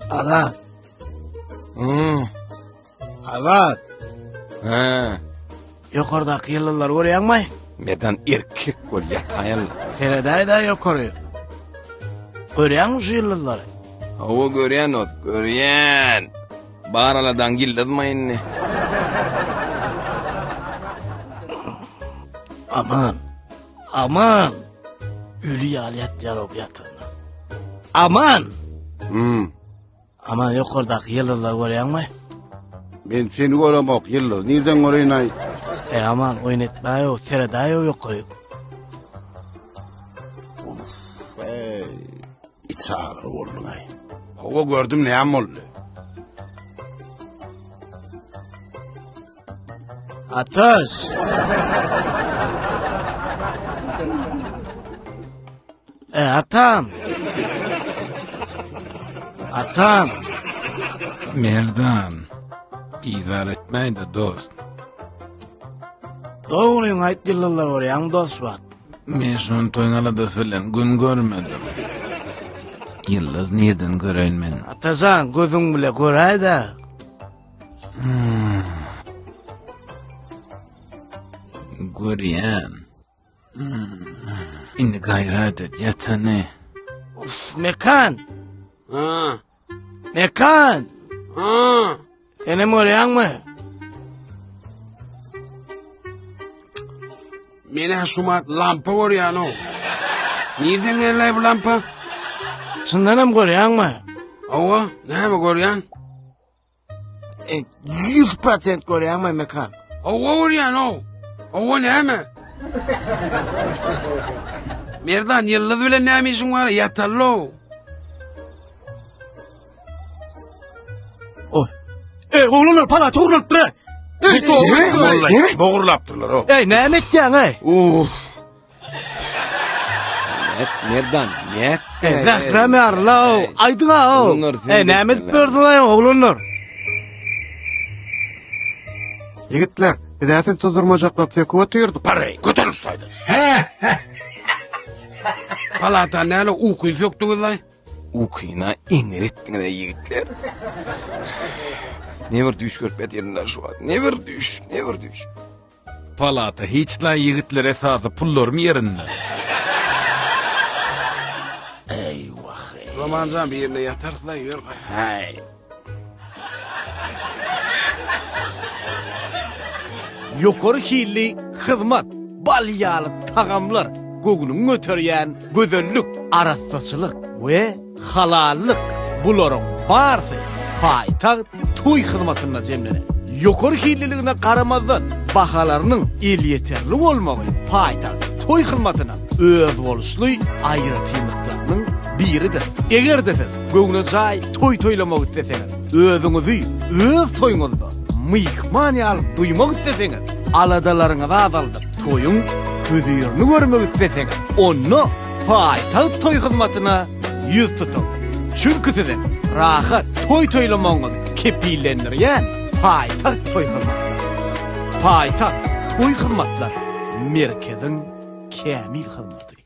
Azat. Azat. Ha. Yukarıdaki yıldızlar görüyor musun? Medan erkek gol yatayan. Sereday da yukarı. Görüyor musun şu yıldızları? Hava görüyen ot, görüyen. Bağraladan gilladmayın ne? Aman. Aman. Ölü yaliyat yalıp yatırma. Aman. Aman yukarıdaki yıldızlar görüyor musun? Ben seni göremok yıldız. Nereden göreyim ay? Aman oynatma yok. Sereday yukarı. Ey, iç ağır oldun ay. Hava gördüm ne am oldu? Ateş. Atam. Atam. Merdan. İzar etmeydi dost. Doğruyun ait yıldızlar oraya dost var. Men şun toyňalada sölen gün görmedim. Yıldız nereden göreyin men? Atasan gözün bile göray da. Görýän. Indi gayret et yatany. Mekan. Ha. Mekan. Ha. Seni mi oraya mı? Mene sumat lampa görüyen o. Nereden geldi bu lampa? Sındanım görüyor mu? Hava, ne mi görüyen? 100% görüyor mu mekan? Hava görüyen o. Hava ne mi? Merdan yıldız bile ne misin var yatarlı o. Oy. Oğlunlar pala toğrulup dur. Vallahi boğurlaptırlar o. Ne etken Uf. Merdan, ne? Zahrami arla o. Aydın ha o. Oğlunlar seni Ne şey etken ha oğlunlar. Yigitler, bir de sen tozurmacaklar teki otuyordu. Parayı götür ustaydı. Palata ne ala ukuyul söktü lan. Ukuyna inrettin de yigitler. Ne var düş görpet yerinden şu an. Ne var düş. Palata hiç la yigitler esası pullorm yerinde. Eyvah. Romancan bir yerine yatarsa yiyor. Hay. Yukarı hilli hizmet, balyalı tagamlar, gögünün ötüryen güzellik, arassaçılık ve halallık bularım barsı paytağıt toy hizmetine cemlene. Yukarı hilliligine karamazdan bahalarının el yeterli olmağı paytağıt toy hizmetine öz oluşlu ayrı tiyinliklerinin biridir. Eğer de siz gögüne cay toy toylamak isteseniz, özünüzü, öz toyunuzda mihmaniyalık duymak isteseniz, aladalarınıza azaldıp toyun hüzürünü görmek isteseniz, onu paytaht toy hizmetine yüz tutun. Çünkü sizin rahat toy toylamanız kepillenirken paytaht toy hizmetler. Paytaht toy hizmetler merkezin kamil hizmeti.